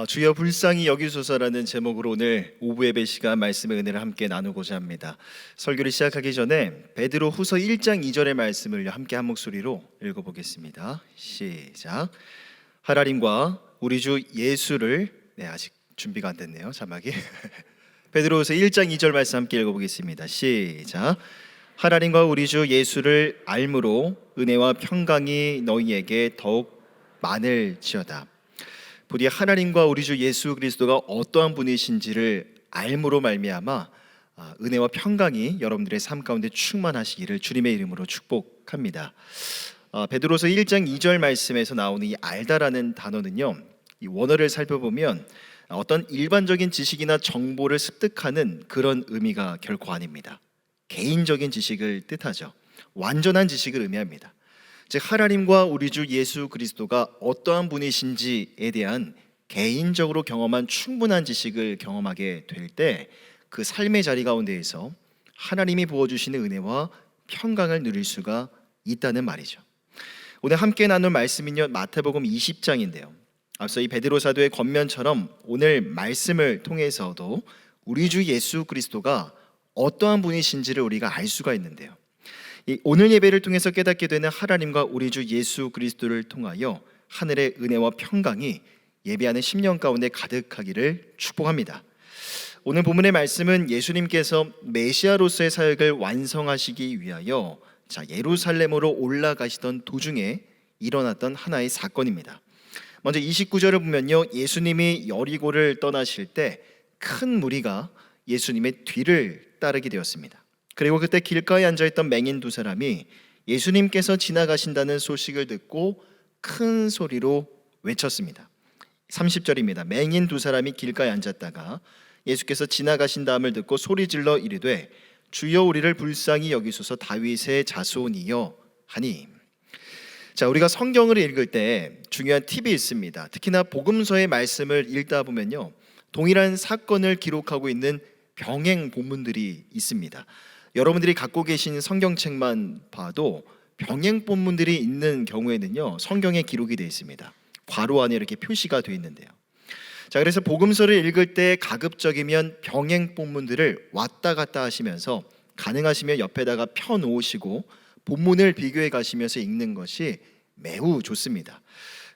주여 불쌍히 여기소서라는 제목으로 오늘 오후 예배 시간 말씀의 은혜를 함께 나누고자 합니다. 설교를 시작하기 전에 베드로 후서 1장 2절의 말씀을 함께 한 목소리로 읽어보겠습니다. 시작. 하나님과 우리 주 예수를 아직 준비가 안 됐네요. 자막이. 베드로 후서 1장 2절 말씀 함께 읽어보겠습니다. 시작. 하나님과 우리 주 예수를 알므로 은혜와 평강이 너희에게 더욱 많을지어다. 부디 하나님과 우리 주 예수 그리스도가 어떠한 분이신지를 알므로 말미암아 은혜와 평강이 여러분들의 삶 가운데 충만하시기를 주님의 이름으로 축복합니다. 베드로서 1장 2절 말씀에서 나오는 이 알다라는 단어는요, 이 원어를 살펴보면 어떤 일반적인 지식이나 정보를 습득하는 그런 의미가 결코 아닙니다. 개인적인 지식을 뜻하죠. 완전한 지식을 의미합니다. 즉 하나님과 우리 주 예수 그리스도가 어떠한 분이신지에 대한 개인적으로 경험한 충분한 지식을 경험하게 될 때 그 삶의 자리 가운데에서 하나님이 부어주시는 은혜와 평강을 누릴 수가 있다는 말이죠. 오늘 함께 나눌 말씀은요, 마태복음 20장인데요 앞서 이 베드로 사도의 권면처럼 오늘 말씀을 통해서도 우리 주 예수 그리스도가 어떠한 분이신지를 우리가 알 수가 있는데요, 오늘 예배를 통해서 깨닫게 되는 하나님과 우리 주 예수 그리스도를 통하여 하늘의 은혜와 평강이 예배하는 10년 가운데 가득하기를 축복합니다. 오늘 본문의 말씀은 예수님께서 메시아로서의 사역을 완성하시기 위하여 예루살렘으로 올라가시던 도중에 일어났던 하나의 사건입니다. 먼저 29절을 보면요, 예수님이 여리고를 떠나실 때 큰 무리가 예수님의 뒤를 따르게 되었습니다. 그리고 그때 길가에 앉아있던 맹인 두 사람이 예수님께서 지나가신다는 소식을 듣고 큰 소리로 외쳤습니다. 30절입니다. 맹인 두 사람이 길가에 앉았다가 예수께서 지나가신다함을 듣고 소리질러 이르되 주여 우리를 불쌍히 여기소서 다윗의 자손이여 하니. 우리가 성경을 읽을 때 중요한 팁이 있습니다. 특히나 복음서의 말씀을 읽다 보면요, 동일한 사건을 기록하고 있는 병행 본문들이 있습니다. 여러분들이 갖고 계신 성경책만 봐도 병행 본문들이 있는 경우에는요, 성경에 기록이 되어 있습니다. 괄호 안에 이렇게 표시가 되어 있는데요. 그래서 복음서를 읽을 때 가급적이면 병행 본문들을 왔다 갔다 하시면서 가능하시면 옆에다가 펴 놓으시고 본문을 비교해 가시면서 읽는 것이 매우 좋습니다.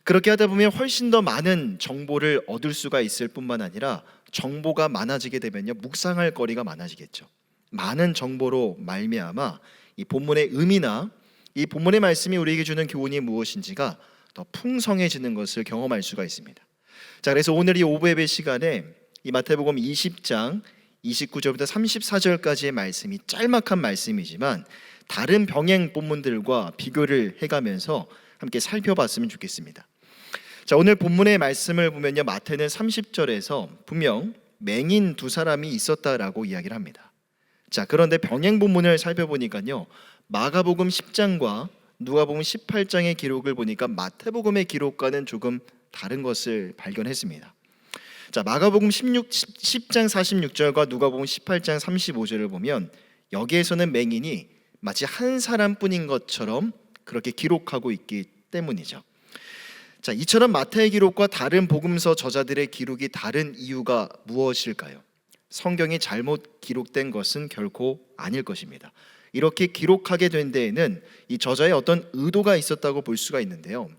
그렇게 하다 보면 훨씬 더 많은 정보를 얻을 수가 있을 뿐만 아니라 정보가 많아지게 되면요, 묵상할 거리가 많아지겠죠. 많은 정보로 말미암아 이 본문의 의미나 이 본문의 말씀이 우리에게 주는 교훈이 무엇인지가 더 풍성해지는 것을 경험할 수가 있습니다. 그래서 오늘 이 오후 예배 시간에 이 마태복음 20장 29절부터 34절까지의 말씀이 짤막한 말씀이지만 다른 병행 본문들과 비교를 해가면서 함께 살펴봤으면 좋겠습니다. 오늘 본문의 말씀을 보면요, 마태는 30절에서 분명 맹인 두 사람이 있었다라고 이야기를 합니다. 그런데 병행 본문을 살펴보니까요, 마가복음 10장과 누가복음 18장의 기록을 보니까 마태복음의 기록과는 조금 다른 것을 발견했습니다. 마가복음 10장 46절과 누가복음 18장 35절을 보면 여기에서는 맹인이 마치 한 사람뿐인 것처럼 그렇게 기록하고 있기 때문이죠. 이처럼 마태의 기록과 다른 복음서 저자들의 기록이 다른 이유가 무엇일까요? 성경이 잘못 기록된 것은 결코 아닐 것입니다. 이렇게 기록하게 된 데에는 이 저자의 어떤 의도가 있었다고 볼 수가 있는데요,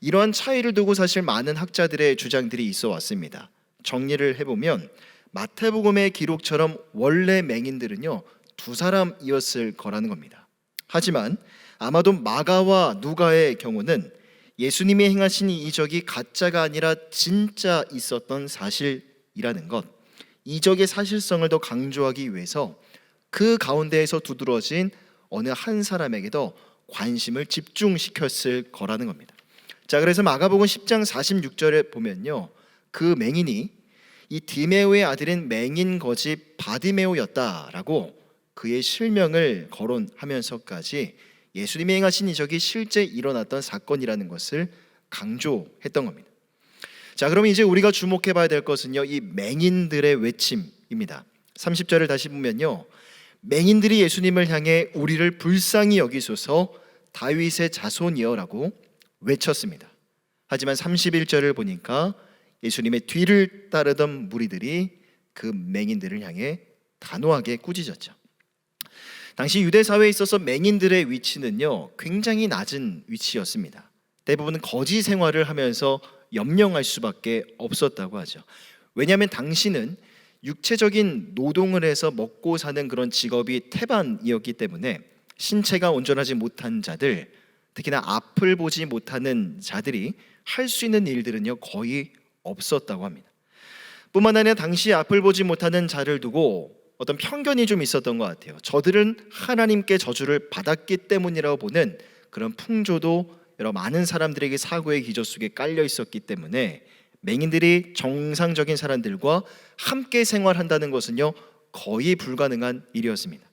이러한 차이를 두고 사실 많은 학자들의 주장들이 있어 왔습니다. 정리를 해보면 마태복음의 기록처럼 원래 맹인들은요, 두 사람이었을 거라는 겁니다. 하지만 아마도 마가와 누가의 경우는 예수님이 행하신 이 이적이 가짜가 아니라 진짜 있었던 사실이라는 것, 이적의 사실성을 더 강조하기 위해서 그 가운데에서 두드러진 어느 한 사람에게 더 관심을 집중시켰을 거라는 겁니다. 그래서 마가복음 10장 46절에 보면요, 그 맹인이 이 디메오의 아들인 맹인 거지 바디메오였다라고 그의 실명을 거론하면서까지 예수님이 행하신 이적이 실제 일어났던 사건이라는 것을 강조했던 겁니다. 그러면 이제 우리가 주목해 봐야 될 것은요, 이 맹인들의 외침입니다. 30절을 다시 보면요, 맹인들이 예수님을 향해 우리를 불쌍히 여기소서 다윗의 자손이여 라고 외쳤습니다. 하지만 31절을 보니까 예수님의 뒤를 따르던 무리들이 그 맹인들을 향해 단호하게 꾸짖었죠. 당시 유대 사회에 있어서 맹인들의 위치는요, 굉장히 낮은 위치였습니다. 대부분 거지 생활을 하면서 염려할 수밖에 없었다고 하죠. 왜냐하면 당시는 육체적인 노동을 해서 먹고 사는 그런 직업이 태반이었기 때문에 신체가 온전하지 못한 자들, 특히나 앞을 보지 못하는 자들이 할 수 있는 일들은요, 거의 없었다고 합니다. 뿐만 아니라 당시 앞을 보지 못하는 자를 두고 어떤 편견이 좀 있었던 것 같아요. 저들은 하나님께 저주를 받았기 때문이라고 보는 그런 풍조도 여러 많은 사람들에게 사고의 기저 속에 깔려 있었기 때문에 맹인들이 정상적인 사람들과 함께 생활한다는 것은요, 거의 불가능한 일이었습니다.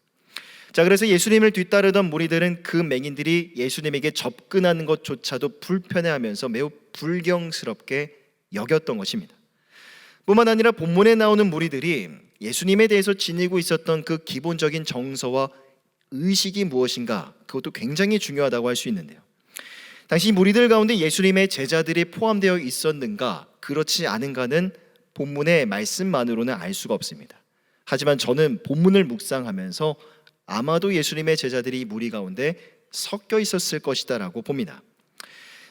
자, 그래서 예수님을 뒤따르던 무리들은 그 맹인들이 예수님에게 접근하는 것조차도 불편해하면서 매우 불경스럽게 여겼던 것입니다. 뿐만 아니라 본문에 나오는 무리들이 예수님에 대해서 지니고 있었던 그 기본적인 정서와 의식이 무엇인가, 그것도 굉장히 중요하다고 할 수 있는데요. 당시 무리들 가운데 예수님의 제자들이 포함되어 있었는가, 그렇지 않은가는 본문의 말씀만으로는 알 수가 없습니다. 하지만 저는 본문을 묵상하면서 아마도 예수님의 제자들이 이 무리 가운데 섞여 있었을 것이다라고 봅니다.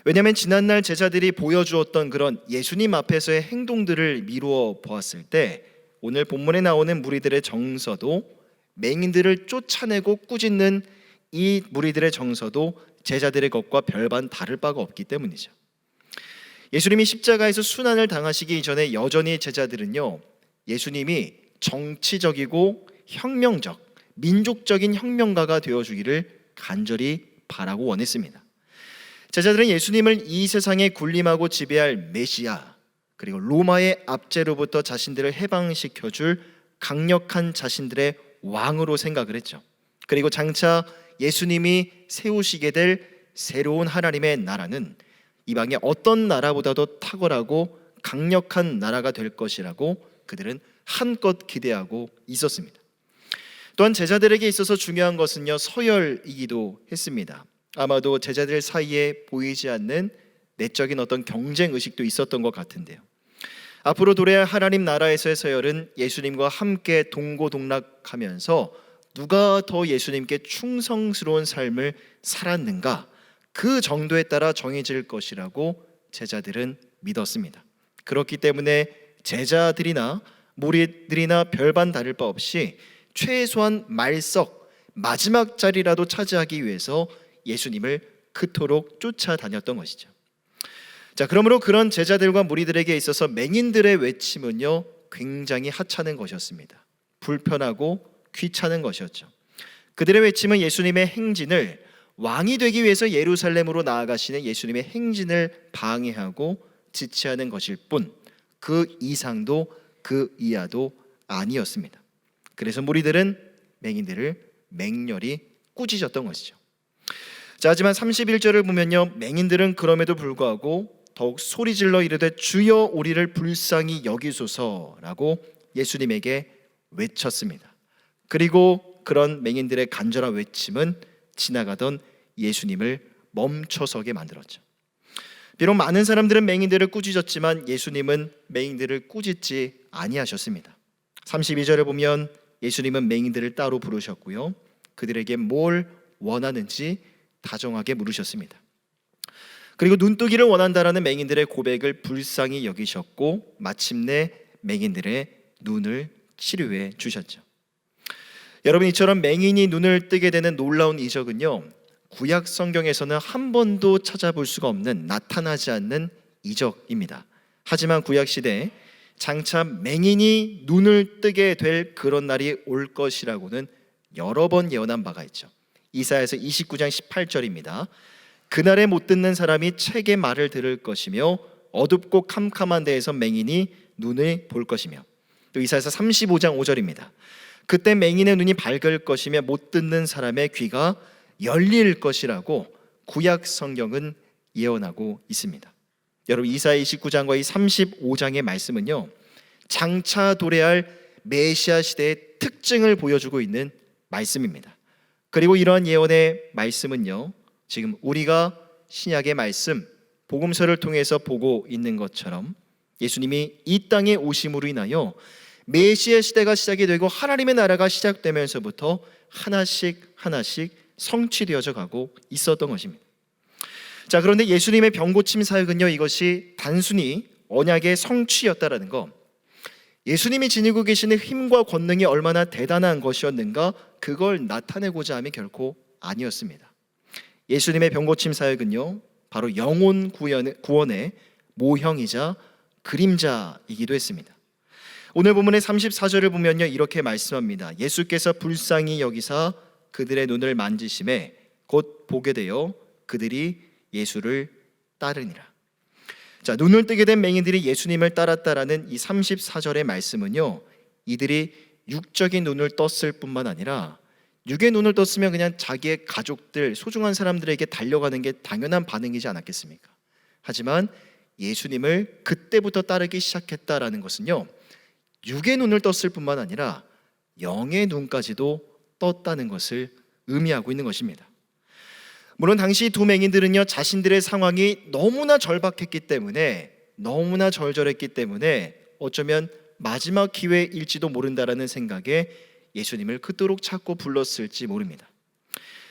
왜냐하면 지난날 제자들이 보여주었던 그런 예수님 앞에서의 행동들을 미루어 보았을 때 오늘 본문에 나오는 무리들의 정서도, 맹인들을 쫓아내고 꾸짖는 이 무리들의 정서도 제자들의 것과 별반 다를 바가 없기 때문이죠. 예수님이 십자가에서 순환을 당하시기 이전에 여전히 제자들은요, 예수님이 정치적이고 혁명적, 민족적인 혁명가가 되어주기를 간절히 바라고 원했습니다. 제자들은 예수님을 이 세상에 군림하고 지배할 메시아, 그리고 로마의 압제로부터 자신들을 해방시켜줄 강력한 자신들의 왕으로 생각을 했죠. 그리고 장차 예수님이 세우시게 될 새로운 하나님의 나라는 이방의 어떤 나라보다도 탁월하고 강력한 나라가 될 것이라고 그들은 한껏 기대하고 있었습니다. 또한 제자들에게 있어서 중요한 것은요, 서열이기도 했습니다. 아마도 제자들 사이에 보이지 않는 내적인 어떤 경쟁 의식도 있었던 것 같은데요. 앞으로 도래할 하나님 나라에서의 서열은 예수님과 함께 동고동락하면서 누가 더 예수님께 충성스러운 삶을 살았는가, 그 정도에 따라 정해질 것이라고 제자들은 믿었습니다. 그렇기 때문에 제자들이나 무리들이나 별반 다를 바 없이 최소한 말석 마지막 자리라도 차지하기 위해서 예수님을 그토록 쫓아다녔던 것이죠. 자, 그러므로 그런 제자들과 무리들에게 있어서 맹인들의 외침은요, 굉장히 하찮은 것이었습니다. 불편하고 귀찮은 것이었죠. 그들의 외침은 예수님의 행진을, 왕이 되기 위해서 예루살렘으로 나아가시는 예수님의 행진을 방해하고 지체하는 것일 뿐, 그 이상도 그 이하도 아니었습니다. 그래서 무리들은 맹인들을 맹렬히 꾸짖었던 것이죠. 자, 하지만 31절을 보면요, 맹인들은 그럼에도 불구하고 더욱 소리질러 이르되 주여 우리를 불쌍히 여기소서라고 예수님에게 외쳤습니다. 그리고 그런 맹인들의 간절한 외침은 지나가던 예수님을 멈춰서게 만들었죠. 비록 많은 사람들은 맹인들을 꾸짖었지만 예수님은 맹인들을 꾸짖지 아니하셨습니다. 32절에 보면 예수님은 맹인들을 따로 부르셨고요, 그들에게 뭘 원하는지 다정하게 물으셨습니다. 그리고 눈뜨기를 원한다라는 맹인들의 고백을 불쌍히 여기셨고 마침내 맹인들의 눈을 치료해 주셨죠. 여러분, 이처럼 맹인이 눈을 뜨게 되는 놀라운 이적은요, 구약 성경에서는 한 번도 찾아볼 수가 없는, 나타나지 않는 이적입니다. 하지만 구약 시대에 장차 맹인이 눈을 뜨게 될 그런 날이 올 것이라고는 여러 번 예언한 바가 있죠. 이사야서 29장 18절입니다. 그날에 못 듣는 사람이 책의 말을 들을 것이며 어둡고 캄캄한 데에서 맹인이 눈을 볼 것이며, 또 이사야서 35장 5절입니다. 그때 맹인의 눈이 밝을 것이며 못 듣는 사람의 귀가 열릴 것이라고 구약 성경은 예언하고 있습니다. 여러분, 이사야 29장과 이 35장의 말씀은요, 장차 도래할 메시아 시대의 특징을 보여주고 있는 말씀입니다. 그리고 이러한 예언의 말씀은요, 지금 우리가 신약의 말씀, 복음서를 통해서 보고 있는 것처럼 예수님이 이 땅에 오심으로 인하여 메시아 시대가 시작이 되고 하나님의 나라가 시작되면서부터 하나씩 하나씩 성취되어져 가고 있었던 것입니다. 자, 그런데 예수님의 병고침 사역은요, 이것이 단순히 언약의 성취였다라는 것, 예수님이 지니고 계시는 힘과 권능이 얼마나 대단한 것이었는가, 그걸 나타내고자 함이 결코 아니었습니다. 예수님의 병고침 사역은요, 바로 영혼 구원의 모형이자 그림자이기도 했습니다. 오늘 본문의 34절을 보면요, 이렇게 말씀합니다. 예수께서 불쌍히 여기사 그들의 눈을 만지심에 곧 보게 되어 그들이 예수를 따르니라. 자, 눈을 뜨게 된 맹인들이 예수님을 따랐다라는 이 34절의 말씀은요, 이들이 육적인 눈을 떴을 뿐만 아니라, 육의 눈을 떴으면 그냥 자기의 가족들, 소중한 사람들에게 달려가는 게 당연한 반응이지 않았겠습니까? 하지만 예수님을 그때부터 따르기 시작했다라는 것은요, 육의 눈을 떴을 뿐만 아니라 영의 눈까지도 떴다는 것을 의미하고 있는 것입니다. 물론 당시 두 맹인들은요, 자신들의 상황이 너무나 절박했기 때문에, 너무나 절절했기 때문에 어쩌면 마지막 기회일지도 모른다라는 생각에 예수님을 그토록 찾고 불렀을지 모릅니다.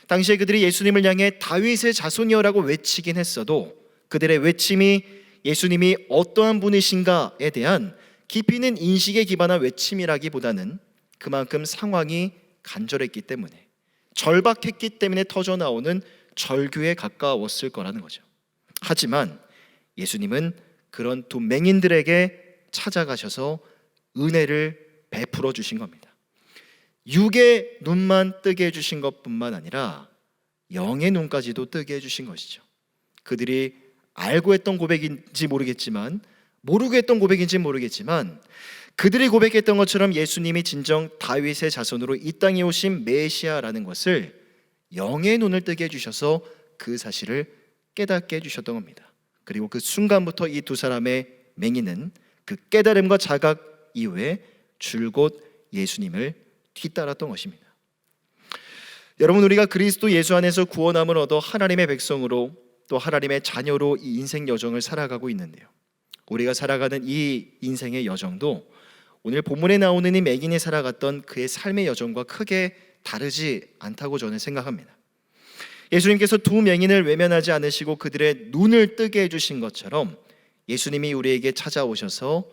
당시에 그들이 예수님을 향해 다윗의 자손이여라고 외치긴 했어도 그들의 외침이 예수님이 어떠한 분이신가에 대한 깊이 있는 인식에 기반한 외침이라기보다는 그만큼 상황이 간절했기 때문에, 절박했기 때문에 터져나오는 절규에 가까웠을 거라는 거죠. 하지만 예수님은 그런 두 맹인들에게 찾아가셔서 은혜를 베풀어 주신 겁니다. 육의 눈만 뜨게 해주신 것뿐만 아니라 영의 눈까지도 뜨게 해주신 것이죠. 그들이 알고 했던 고백인지 모르겠지만, 모르고 했던 고백인지 모르겠지만, 그들이 고백했던 것처럼 예수님이 진정 다윗의 자손으로 이 땅에 오신 메시아라는 것을 영의 눈을 뜨게 해주셔서 그 사실을 깨닫게 해주셨던 겁니다. 그리고 그 순간부터 이 두 사람의 맹인은 그 깨달음과 자각 이후에 줄곧 예수님을 뒤따랐던 것입니다. 여러분, 우리가 그리스도 예수 안에서 구원함을 얻어 하나님의 백성으로, 또 하나님의 자녀로 이 인생 여정을 살아가고 있는데요, 우리가 살아가는 이 인생의 여정도 오늘 본문에 나오는 이 맹인이 살아갔던 그의 삶의 여정과 크게 다르지 않다고 저는 생각합니다. 예수님께서 두 맹인을 외면하지 않으시고 그들의 눈을 뜨게 해주신 것처럼 예수님이 우리에게 찾아오셔서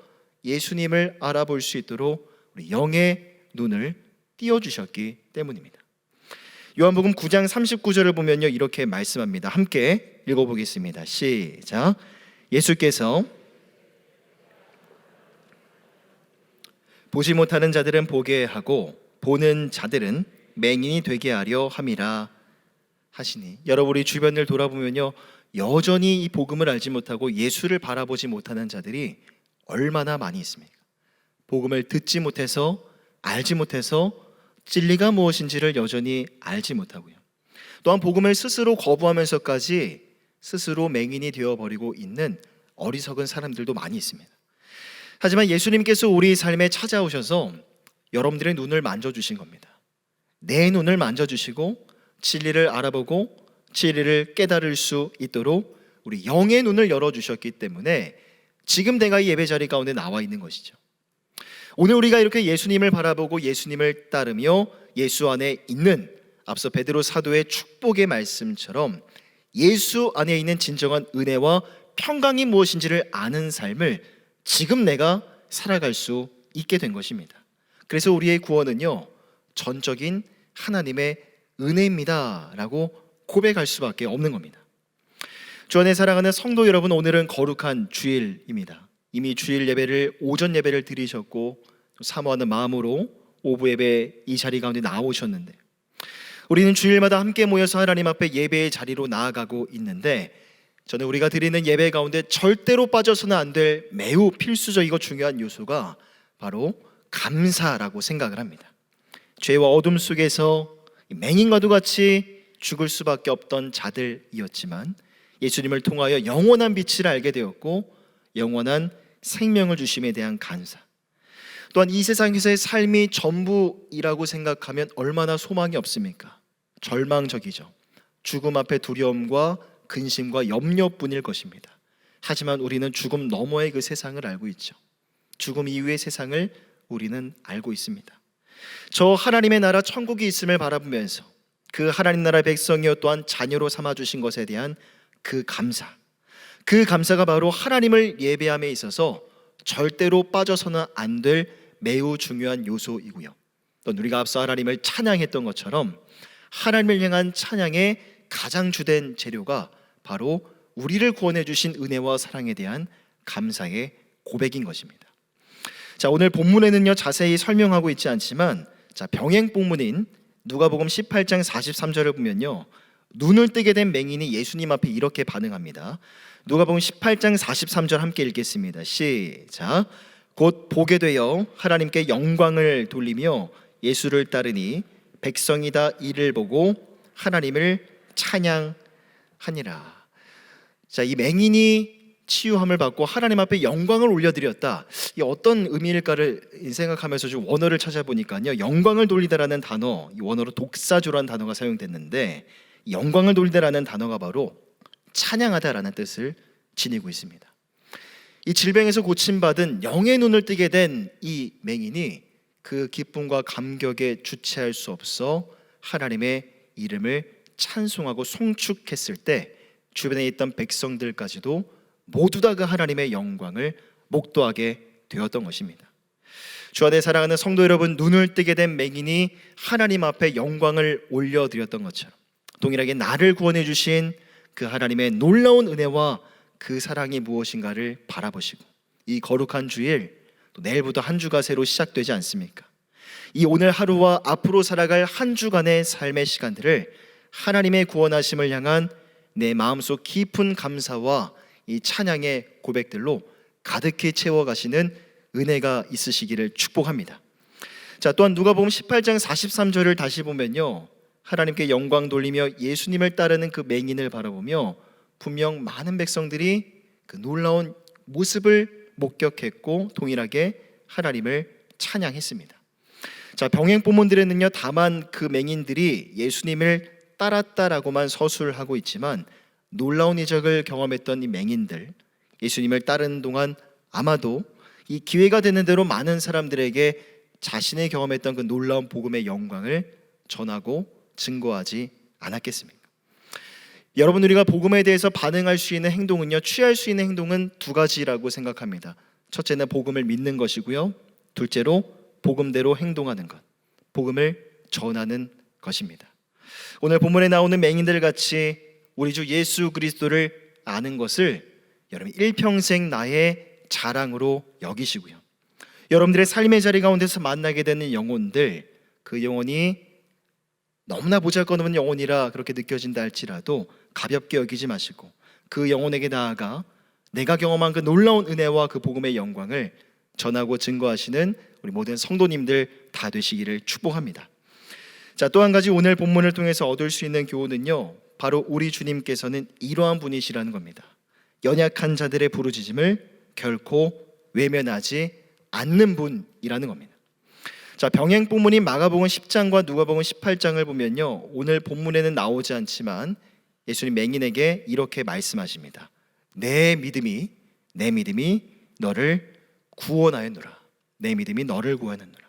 예수님을 알아볼 수 있도록 우리 영의 눈을 띄워주셨기 때문입니다. 요한복음 9장 39절을 보면요, 이렇게 말씀합니다. 함께 읽어보겠습니다. 시작. 예수께서 보지 못하는 자들은 보게 하고 보는 자들은 맹인이 되게 하려 함이라 하시니. 여러분, 우리 주변을 돌아보면요, 여전히 이 복음을 알지 못하고 예수를 바라보지 못하는 자들이 얼마나 많이 있습니까? 복음을 듣지 못해서, 알지 못해서 진리가 무엇인지를 여전히 알지 못하고요, 또한 복음을 스스로 거부하면서까지 스스로 맹인이 되어버리고 있는 어리석은 사람들도 많이 있습니다. 하지만 예수님께서 우리 삶에 찾아오셔서 여러분들의 눈을 만져주신 겁니다. 내 눈을 만져주시고 진리를 알아보고 진리를 깨달을 수 있도록 우리 영의 눈을 열어주셨기 때문에 지금 내가 이 예배 자리 가운데 나와 있는 것이죠. 오늘 우리가 이렇게 예수님을 바라보고 예수님을 따르며 예수 안에 있는, 앞서 베드로 사도의 축복의 말씀처럼 예수 안에 있는 진정한 은혜와 평강이 무엇인지를 아는 삶을 지금 내가 살아갈 수 있게 된 것입니다. 그래서 우리의 구원은요, 전적인 하나님의 은혜입니다 라고 고백할 수밖에 없는 겁니다. 주 안에 사랑하는 성도 여러분, 오늘은 거룩한 주일입니다. 이미 주일 예배를, 오전 예배를 드리셨고 사모하는 마음으로 오후 예배 이 자리 가운데 나오셨는데, 우리는 주일마다 함께 모여서 하나님 앞에 예배의 자리로 나아가고 있는데, 저는 우리가 드리는 예배 가운데 절대로 빠져서는 안 될 매우 필수적이고 중요한 요소가 바로 감사라고 생각을 합니다. 죄와 어둠 속에서 맹인과도 같이 죽을 수밖에 없던 자들이었지만 예수님을 통하여 영원한 빛을 알게 되었고 영원한 생명을 주심에 대한 감사, 또한 이 세상에서의 삶이 전부이라고 생각하면 얼마나 소망이 없습니까? 절망적이죠. 죽음 앞에 두려움과 근심과 염려뿐일 것입니다. 하지만 우리는 죽음 너머의 그 세상을 알고 있죠. 죽음 이후의 세상을 우리는 알고 있습니다. 저 하나님의 나라 천국이 있음을 바라보면서 그 하나님 나라 백성이요 또한 자녀로 삼아주신 것에 대한 그 감사가 바로 하나님을 예배함에 있어서 절대로 빠져서는 안 될 매우 중요한 요소이고요. 또 우리가 앞서 하나님을 찬양했던 것처럼 하나님을 향한 찬양의 가장 주된 재료가 바로 우리를 구원해 주신 은혜와 사랑에 대한 감사의 고백인 것입니다. 자, 오늘 본문에는요 자세히 설명하고 있지 않지만 병행 본문인 누가복음 18장 43절을 보면요, 눈을 뜨게 된 맹인이 예수님 앞에 이렇게 반응합니다. 누가복음 18장 43절 함께 읽겠습니다. 시작. 곧 보게 되어 하나님께 영광을 돌리며 예수를 따르니 백성이 다 이를 보고 하나님을 찬양하니라. 자, 이 맹인이 치유함을 받고 하나님 앞에 영광을 올려드렸다. 이 어떤 의미일까를 생각하면서 좀 원어를 찾아보니까요, 영광을 돌리다라는 단어, 이 원어로 독사조라는 단어가 사용됐는데, 영광을 돌리다라는 단어가 바로 찬양하다라는 뜻을 지니고 있습니다. 이 질병에서 고침받은 영의 눈을 뜨게 된 이 맹인이 그 기쁨과 감격에 주체할 수 없어 하나님의 이름을 찬송하고 송축했을 때 주변에 있던 백성들까지도 모두 다 그 하나님의 영광을 목도하게 되었던 것입니다. 주 안에 사랑하는 성도 여러분, 눈을 뜨게 된 맹인이 하나님 앞에 영광을 올려드렸던 것처럼 동일하게 나를 구원해 주신 그 하나님의 놀라운 은혜와 그 사랑이 무엇인가를 바라보시고, 이 거룩한 주일, 또 내일부터 한 주가 새로 시작되지 않습니까? 이 오늘 하루와 앞으로 살아갈 한 주간의 삶의 시간들을 하나님의 구원하심을 향한 내 마음속 깊은 감사와 이 찬양의 고백들로 가득히 채워가시는 은혜가 있으시기를 축복합니다. 자, 또한 누가복음 18장 43절을 다시 보면요, 하나님께 영광 돌리며 예수님을 따르는 그 맹인을 바라보며 분명 많은 백성들이 그 놀라운 모습을 목격했고 동일하게 하나님을 찬양했습니다. 자, 병행 본문들에는요 다만 그 맹인들이 예수님을 따랐다라고만 서술하고 있지만, 놀라운 이적을 경험했던 이 맹인들, 예수님을 따르는 동안 아마도 이 기회가 되는 대로 많은 사람들에게 자신이 경험했던 그 놀라운 복음의 영광을 전하고 증거하지 않았겠습니까? 여러분, 우리가 복음에 대해서 반응할 수 있는 행동은요, 취할 수 있는 행동은 두 가지라고 생각합니다. 첫째는 복음을 믿는 것이고요, 둘째로 복음대로 행동하는 것, 복음을 전하는 것입니다. 오늘 본문에 나오는 맹인들 같이 우리 주 예수 그리스도를 아는 것을 여러분 일평생 나의 자랑으로 여기시고요, 여러분들의 삶의 자리 가운데서 만나게 되는 영혼들, 그 영혼이 너무나 보잘것없는 영혼이라 그렇게 느껴진다 할지라도 가볍게 여기지 마시고 그 영혼에게 나아가 내가 경험한 그 놀라운 은혜와 그 복음의 영광을 전하고 증거하시는 우리 모든 성도님들 다 되시기를 축복합니다. 자, 또 한 가지 오늘 본문을 통해서 얻을 수 있는 교훈은요, 바로 우리 주님께서는 이러한 분이시라는 겁니다. 연약한 자들의 부르짖음을 결코 외면하지 않는 분이라는 겁니다. 자, 병행 본문인 마가복음 10장과 누가복음 18장을 보면요, 오늘 본문에는 나오지 않지만 예수님 맹인에게 이렇게 말씀하십니다. 내 믿음이 너를 구원하였노라. 내 믿음이 너를 구원하였노라.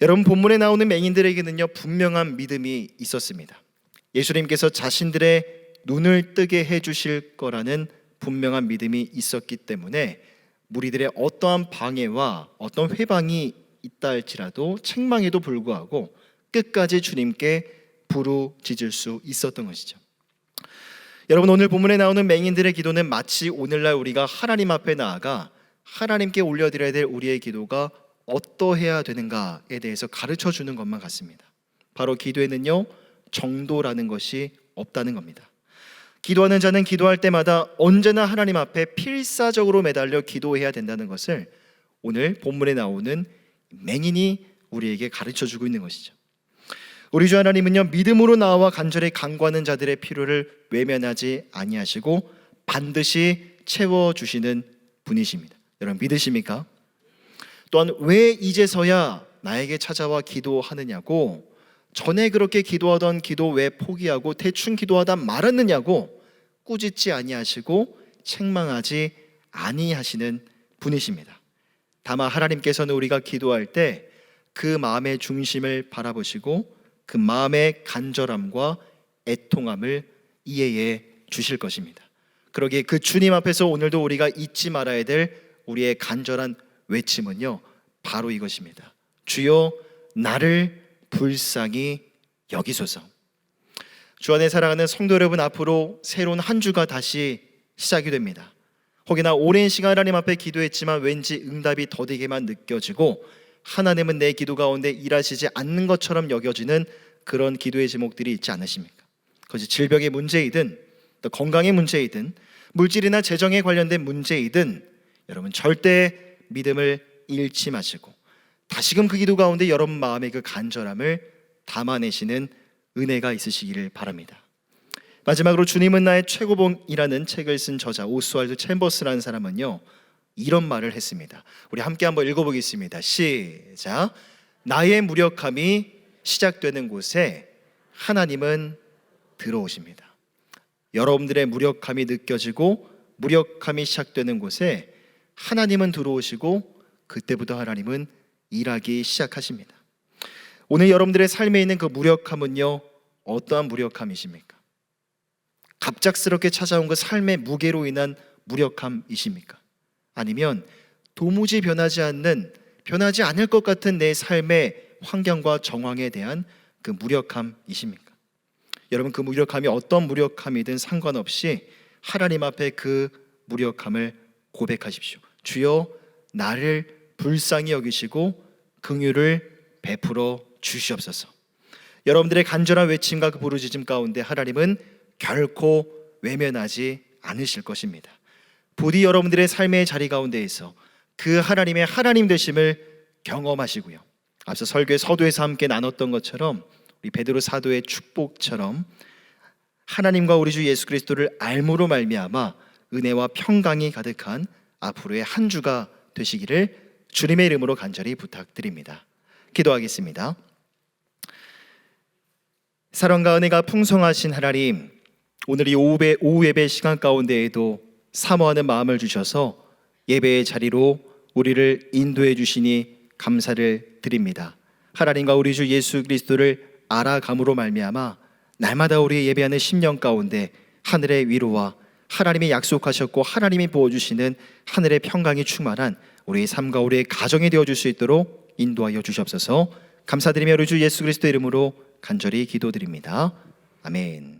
여러분, 본문에 나오는 맹인들에게는요 분명한 믿음이 있었습니다. 예수님께서 자신들의 눈을 뜨게 해주실 거라는 분명한 믿음이 있었기 때문에 무리들의 어떠한 방해와 어떤 회방이 있다 할지라도 책망에도 불구하고 끝까지 주님께 부르짖을 수 있었던 것이죠. 여러분, 오늘 본문에 나오는 맹인들의 기도는 마치 오늘날 우리가 하나님 앞에 나아가 하나님께 올려드려야 될 우리의 기도가 어떠해야 되는가에 대해서 가르쳐 주는 것만 같습니다. 바로 기도에는요 정도라는 것이 없다는 겁니다. 기도하는 자는 기도할 때마다 언제나 하나님 앞에 필사적으로 매달려 기도해야 된다는 것을 오늘 본문에 나오는 맹인이 우리에게 가르쳐주고 있는 것이죠. 우리 주 하나님은요 믿음으로 나와 간절히 간구하는 자들의 필요를 외면하지 아니하시고 반드시 채워주시는 분이십니다. 여러분 믿으십니까? 또한 왜 이제서야 나에게 찾아와 기도하느냐고, 전에 그렇게 기도하던 기도 왜 포기하고 대충 기도하다 말았느냐고 꾸짖지 아니하시고 책망하지 아니하시는 분이십니다. 다만 하나님께서는 우리가 기도할 때 그 마음의 중심을 바라보시고 그 마음의 간절함과 애통함을 이해해 주실 것입니다. 그러기에 그 주님 앞에서 오늘도 우리가 잊지 말아야 될 우리의 간절한 외침은요, 바로 이것입니다. 주여 나를 불쌍히 여기소서. 주 안에 사랑하는 성도 여러분, 앞으로 새로운 한 주가 다시 시작이 됩니다. 혹여나 오랜 시간 하나님 앞에 기도했지만 왠지 응답이 더디게만 느껴지고 하나님은 내 기도 가운데 일하시지 않는 것처럼 여겨지는 그런 기도의 제목들이 있지 않으십니까? 그것이 질병의 문제이든 또 건강의 문제이든 물질이나 재정에 관련된 문제이든 여러분 절대 믿음을 잃지 마시고 다시금 그 기도 가운데 여러분 마음의 그 간절함을 담아내시는 은혜가 있으시기를 바랍니다. 마지막으로 주님은 나의 최고봉이라는 책을 쓴 저자 오스왈드 챔버스라는 사람은요, 이런 말을 했습니다. 우리 함께 한번 읽어보겠습니다. 시작. 나의 무력함이 시작되는 곳에 하나님은 들어오십니다. 여러분들의 무력함이 느껴지고 무력함이 시작되는 곳에 하나님은 들어오시고 그때부터 하나님은 일하기 시작하십니다. 오늘 여러분들의 삶에 있는 그 무력함은요, 어떠한 무력함이십니까? 갑작스럽게 찾아온 그 삶의 무게로 인한 무력함이십니까? 아니면 도무지 변하지 않을 것 같은 내 삶의 환경과 정황에 대한 그 무력함이십니까? 여러분, 그 무력함이 어떤 무력함이든 상관없이 하나님 앞에 그 무력함을 고백하십시오. 주여 나를 불쌍히 여기시고 긍휼을 베풀어 주시옵소서. 여러분들의 간절한 외침과 그 부르짖음 가운데 하나님은 결코 외면하지 않으실 것입니다. 부디 여러분들의 삶의 자리 가운데에서 그 하나님의 하나님 되심을 경험하시고요, 앞서 설교의 서두에서 함께 나눴던 것처럼 우리 베드로 사도의 축복처럼 하나님과 우리 주 예수 그리스도를 알므로 말미암아 은혜와 평강이 가득한 앞으로의 한 주가 되시기를 주님의 이름으로 간절히 부탁드립니다. 기도하겠습니다. 사랑과 은혜가 풍성하신 하나님, 오늘 이 오후 예배 시간 가운데에도 사모하는 마음을 주셔서 예배의 자리로 우리를 인도해 주시니 감사를 드립니다. 하나님과 우리 주 예수 그리스도를 알아감으로 말미암아 날마다 우리의 예배하는 심령 가운데 하늘의 위로와 하나님이 약속하셨고 하나님이 부어주시는 하늘의 평강이 충만한 우리의 삶과 우리의 가정이 되어줄 수 있도록 인도하여 주시옵소서. 감사드리며 우리 주 예수 그리스도 이름으로 간절히 기도드립니다. 아멘.